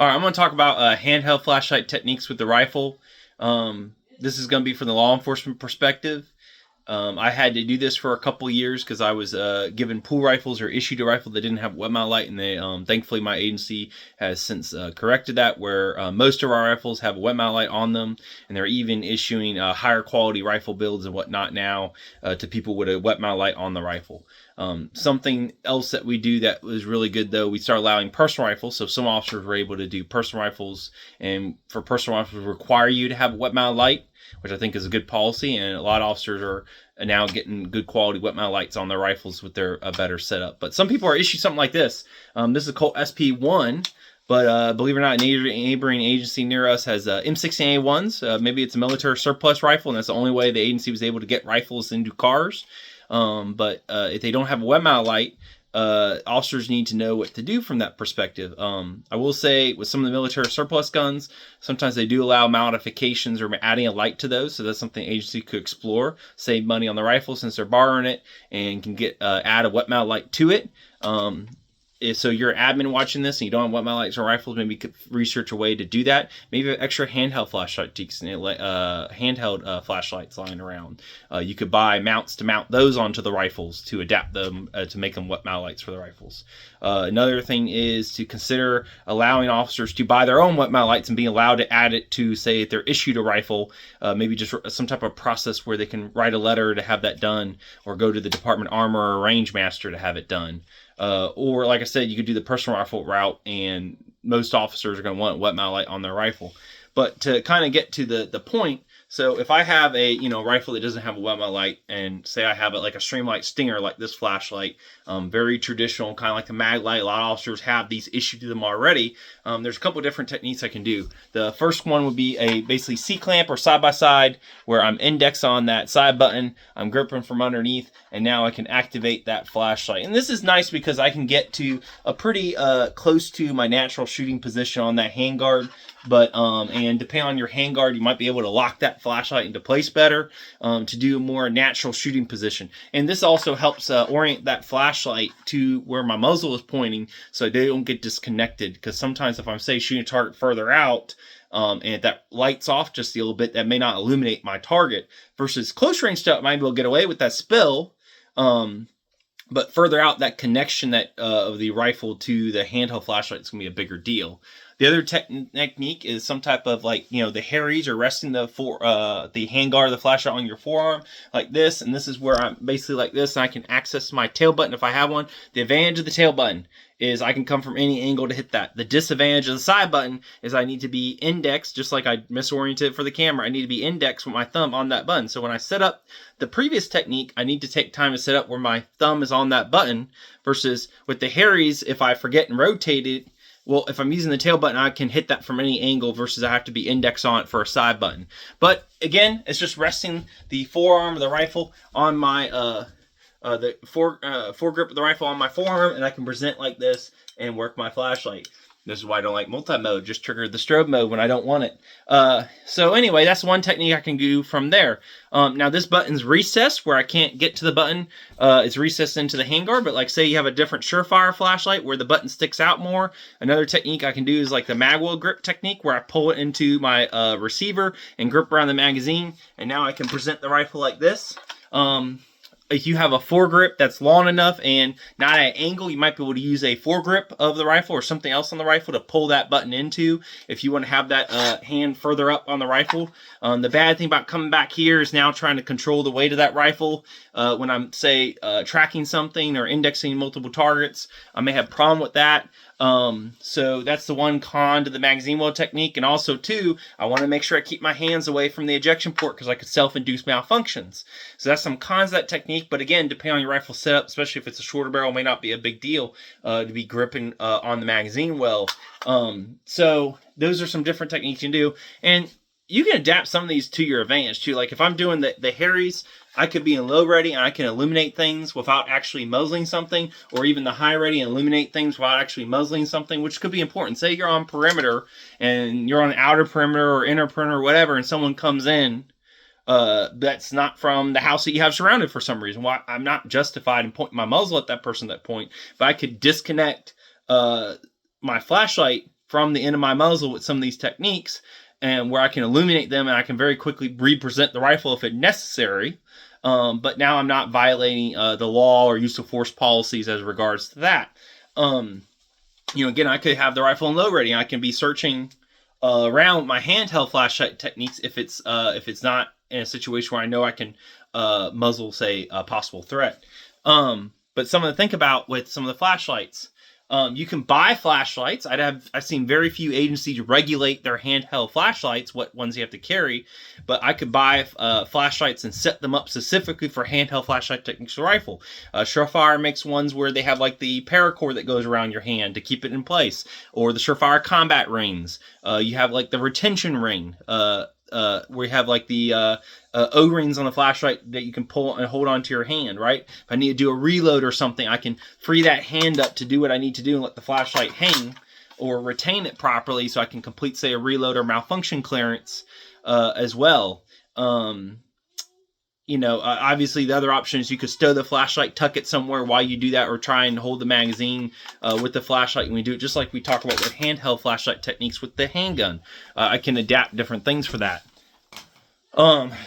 All right, I'm going to talk about handheld flashlight techniques with the rifle. This is going to be from the law enforcement perspective. I had to do this for a couple years because I was given pool rifles or issued a rifle that didn't have wet mount light, and they thankfully my agency has since corrected that, where most of our rifles have a wet mount light on them, and they're even issuing higher quality rifle builds and whatnot now to people with a wet mount light on the rifle. Something else that we do that was really good, though, we started allowing personal rifles. So some officers were able to do personal rifles, and for personal rifles require you to have a wet mount light, which I think is a good policy. And a lot of officers are now getting good quality wet mount lights on their rifles with their better setup. But some people are issued something like this. This is a Colt SP1. But believe it or not, a neighboring agency near us has M16A1s. Maybe it's a military surplus rifle, and that's the only way the agency was able to get rifles into cars. But if they don't have a wet mount light, officers need to know what to do from that perspective. I will say with some of the military surplus guns, sometimes they do allow modifications or adding a light to those. So that's something the agency could explore, save money on the rifle since they're borrowing it, and can get add a wet mount light to it. So you're an admin watching this and you don't have wet mount lights or rifles, maybe you could research a way to do that. Maybe extra handheld flashlight handheld flashlights lying around. You could buy mounts to mount those onto the rifles to adapt them to make them wet mount lights for the rifles. Another thing is to consider allowing officers to buy their own wet mount lights and being allowed to add it to, say, if they're issued a rifle, maybe just some type of process where they can write a letter to have that done, or go to the Department of Armor or Range Master to have it done. Or like I said, you could do the personal rifle route, and most officers are going to want a wet mount light on their rifle. But to kind of get to the point, so if I have a rifle that doesn't have a wet mount light, and say I have it like a Streamlight Stinger, like this flashlight, very traditional, kind of like a mag light. A lot of officers have these issued to them already. There's a couple different techniques I can do. The first one would be a basically C-clamp or side-by-side, where I'm index on that side button, I'm gripping from underneath, and now I can activate that flashlight. And this is nice because I can get to a pretty close to my natural shooting position on that handguard. But and depending on your handguard, you might be able to lock that flashlight into place better to do a more natural shooting position. And this also helps orient that flashlight to where my muzzle is pointing, so they don't get disconnected. Because sometimes if I'm, say, shooting a target further out, and if that light's off just a little bit, that may not illuminate my target. Versus close range stuff, I might be able to get away with that spill. But further out, that connection of the rifle to the handheld flashlight is going to be a bigger deal. The other technique is some type of the Harries, or resting the handguard of the flashlight on your forearm like this. And this is where I'm basically like this, and I can access my tail button if I have one. The advantage of the tail button is I can come from any angle to hit that. The disadvantage of the side button is I need to be indexed, just like I misoriented for the camera. I need to be indexed with my thumb on that button. So when I set up the previous technique, I need to take time to set up where my thumb is on that button, versus with the Harries, if I forget and rotate it, well, if I'm using the tail button, I can hit that from any angle, versus I have to be indexed on it for a side button. But again, it's just resting the forearm of the rifle on my the foregrip of the rifle on my forearm, and I can present like this and work my flashlight. This is why I don't like multi-mode. Just trigger the strobe mode when I don't want it. So anyway, that's one technique I can do from there. Now this button's recessed where I can't get to the button. It's recessed into the handguard, but like say you have a different Surefire flashlight where the button sticks out more. Another technique I can do is like the Magwell grip technique, where I pull it into my receiver and grip around the magazine, and now I can present the rifle like this. If you have a foregrip that's long enough and not at an angle, you might be able to use a foregrip of the rifle or something else on the rifle to pull that button into if you want to have that hand further up on the rifle. The bad thing about coming back here is now trying to control the weight of that rifle. When I'm, say, tracking something or indexing multiple targets, I may have a problem with that. So that's the one con to the magazine well technique. And also, too, I want to make sure I keep my hands away from the ejection port, because I could self-induce malfunctions. So that's some cons of that technique. But again, depending on your rifle setup, especially if it's a shorter barrel, may not be a big deal to be gripping on the magazine well. So those are some different techniques you can do. And you can adapt some of these to your advantage, too. Like if I'm doing the Harries, I could be in low ready and I can illuminate things without actually muzzling something, or even the high ready and illuminate things without actually muzzling something, which could be important. Say you're on perimeter and you're on outer perimeter or inner perimeter or whatever, and someone comes in that's not from the house that you have surrounded for some reason. Well, I'm not justified in pointing my muzzle at that person at that point, but I could disconnect my flashlight from the end of my muzzle with some of these techniques, and where I can illuminate them and I can very quickly represent the rifle if it's necessary. But now I'm not violating the law or use of force policies as regards to that. Again, I could have the rifle in low ready. I can be searching around my handheld flashlight techniques if it's not in a situation where I know I can muzzle, say, a possible threat. But something to think about with some of the flashlights. You can buy flashlights. I've seen very few agencies regulate their handheld flashlights, what ones you have to carry, but I could buy flashlights and set them up specifically for handheld flashlight techniques for rifle. Surefire makes ones where they have like the paracord that goes around your hand to keep it in place, or the Surefire combat rings. You have like the retention ring, where you have like the O-rings on the flashlight that you can pull and hold onto your hand, right? If I need to do a reload or something, I can free that hand up to do what I need to do and let the flashlight hang or retain it properly so I can complete, say, a reload or malfunction clearance as well. Obviously the other option is you could stow the flashlight, tuck it somewhere while you do that, or try and hold the magazine with the flashlight and we do it just like we talk about with handheld flashlight techniques with the handgun. I can adapt different things for that.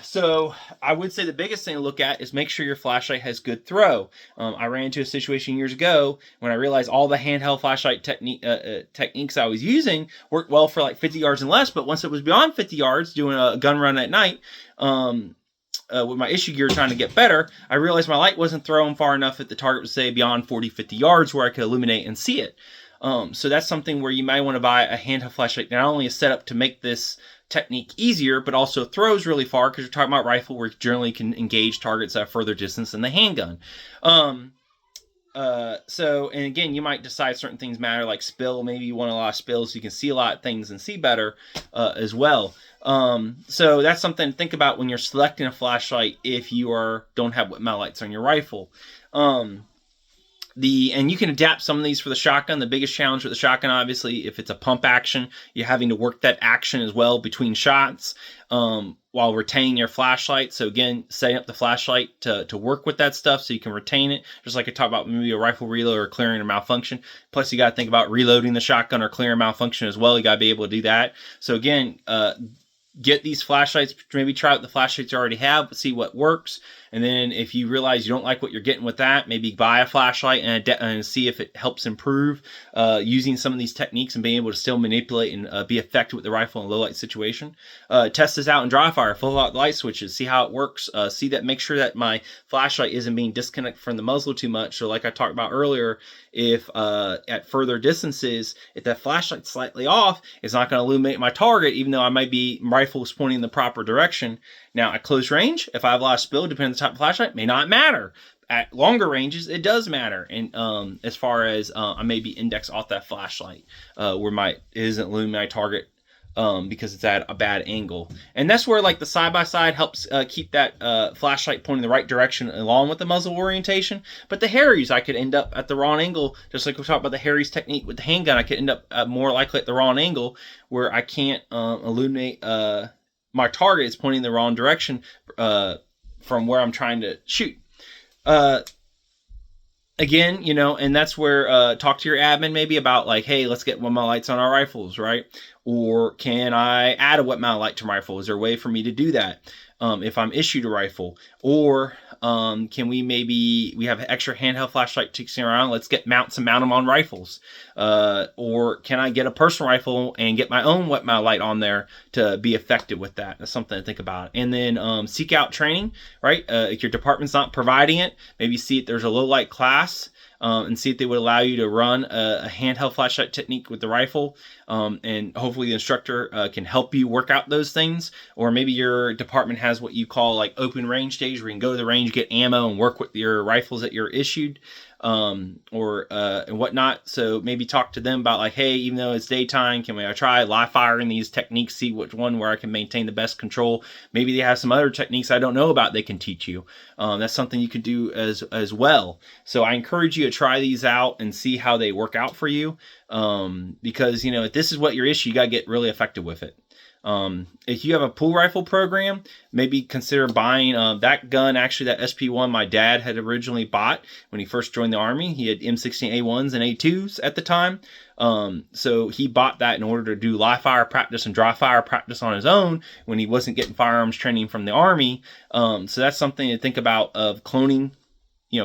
So I would say the biggest thing to look at is make sure your flashlight has good throw. I ran into a situation years ago when I realized all the handheld flashlight techniques I was using worked well for like 50 yards and less, but once it was beyond 50 yards doing a gun run at night, with my issue gear trying to get better, I realized my light wasn't thrown far enough at the target, say beyond 40, 50 yards where I could illuminate and see it. So that's something where you might want to buy a handheld flashlight. Not only is set up to make this technique easier, but also throws really far, because you're talking about rifle where you generally can engage targets at a further distance than the handgun. And again, you might decide certain things matter, like spill. Maybe you want a lot of spills so you can see a lot of things and see better as well. So that's something to think about when you're selecting a flashlight if you don't have wet mount lights on your rifle. And you can adapt some of these for the shotgun. The biggest challenge with the shotgun, obviously, if it's a pump action, you're having to work that action as well between shots while retaining your flashlight. So again, setting up the flashlight to work with that stuff so you can retain it. Just like I talked about maybe a rifle reload or clearing a malfunction. Plus, you got to think about reloading the shotgun or clearing a malfunction as well. You got to be able to do that. So again, get these flashlights, maybe try out the flashlights you already have, see what works. And then if you realize you don't like what you're getting with that, maybe buy a flashlight and see if it helps improve using some of these techniques and being able to still manipulate and be effective with the rifle in a low light situation. Test this out in dry fire, full out the light switches, see how it works, make sure that my flashlight isn't being disconnected from the muzzle too much. So like I talked about earlier, if at further distances, if that flashlight's slightly off, it's not going to illuminate my target, even though my rifle is pointing in the proper direction. Now, at close range, if I have a lot of spill, depending on the type of flashlight, may not matter. At longer ranges, it does matter. And as far as I may be indexed off that flashlight where it isn't illuminating my target because it's at a bad angle. And that's where like the side-by-side helps keep that flashlight pointing the right direction along with the muzzle orientation. But the Harries, I could end up at the wrong angle, just like we talked about the Harries technique with the handgun. I could end up more likely at the wrong angle where I can't illuminate my target is pointing the wrong direction from where I'm trying to shoot. Again, and that's where talk to your admin maybe about like, hey, let's get wet mount lights on our rifles, right? Or can I add a wet mount light to my rifle? Is there a way for me to do that if I'm issued a rifle? Or can we have extra handheld flashlight ticking around? Let's get mounts and mount them on rifles. Or can I get a personal rifle and get my own wet mount light on there to be effective with that? That's something to think about. And then seek out training, right? If your department's not providing it, maybe see if there's a low light class and see if they would allow you to run a handheld flashlight technique with the rifle. And hopefully the instructor can help you work out those things. Or maybe your department has what you call like open range days where you can go to the range, get ammo, and work with your rifles that you're issued. And whatnot. So maybe talk to them about like, hey, even though it's daytime, can I try live firing these techniques, see which one where I can maintain the best control? Maybe they have some other techniques I don't know about they can teach you. That's something you could do as well. So I encourage you to try these out and see how they work out for you. Because, if this is what your issue, you got to get really effective with it. If you have a pool rifle program, maybe consider buying that gun. Actually, that SP1 my dad had originally bought when he first joined the Army. He had M16A1s and A2s at the time. So he bought that in order to do live fire practice and dry fire practice on his own when he wasn't getting firearms training from the Army. So that's something to think about, of cloning,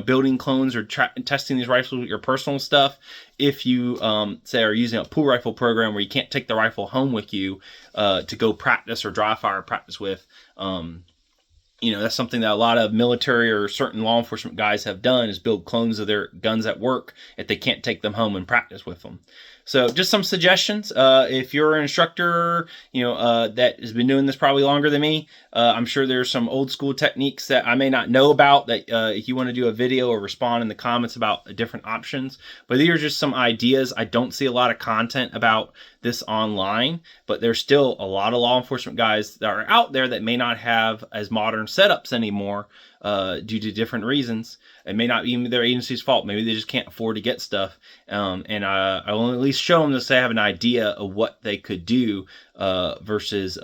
building clones or testing these rifles with your personal stuff. If you, say, are using a pool rifle program where you can't take the rifle home with you to go practice or dry fire practice with, that's something that a lot of military or certain law enforcement guys have done, is build clones of their guns at work if they can't take them home and practice with them. So just some suggestions. If you're an instructor, that has been doing this probably longer than me, I'm sure there's some old school techniques that I may not know about that if you want to do a video or respond in the comments about different options. But these are just some ideas. I don't see a lot of content about this online, but there's still a lot of law enforcement guys that are out there that may not have as modern setups anymore due to different reasons. It may not be their agency's fault. Maybe they just can't afford to get stuff. And I will at least show them this so they have an idea of what they could do versus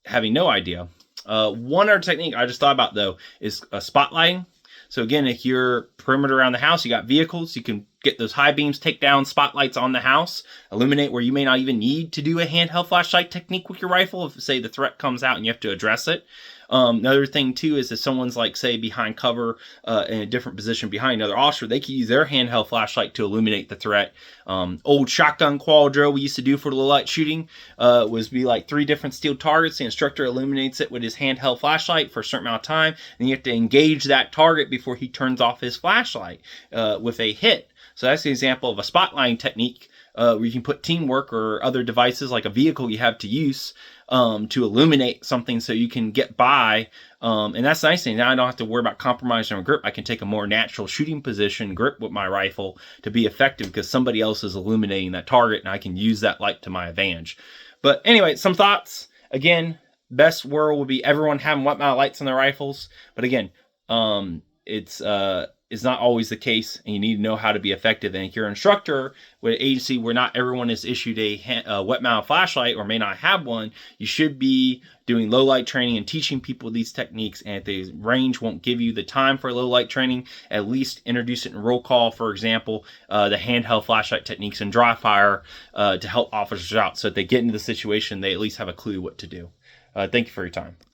having no idea. One other technique I just thought about, though, is spotlighting. So again, if you're perimeter around the house, you got vehicles, you can get those high beams, take down spotlights on the house, illuminate where you may not even need to do a handheld flashlight technique with your rifle if, say, the threat comes out and you have to address it. Another thing, too, is if someone's, like, say, behind cover in a different position behind another officer, they can use their handheld flashlight to illuminate the threat. Old shotgun qual drill we used to do for low light shooting was be like 3 different steel targets. The instructor illuminates it with his handheld flashlight for a certain amount of time, and you have to engage that target before he turns off his flashlight with a hit. So that's an example of a spotlighting technique where you can put teamwork or other devices like a vehicle you have to use to illuminate something so you can get by. And that's the nice thing. Now I don't have to worry about compromising on grip. I can take a more natural shooting position grip with my rifle to be effective because somebody else is illuminating that target and I can use that light to my advantage. But anyway, some thoughts. Again, best world would be everyone having wet mount lights on their rifles. But again, it's not always the case, and you need to know how to be effective. And if you're an instructor with an agency where not everyone is issued a wet mount flashlight or may not have one, you should be doing low light training and teaching people these techniques. And if the range won't give you the time for low light training, at least introduce it in roll call, for example, the handheld flashlight techniques and dry fire to help officers out so that they get into the situation, they at least have a clue what to do. Thank you for your time.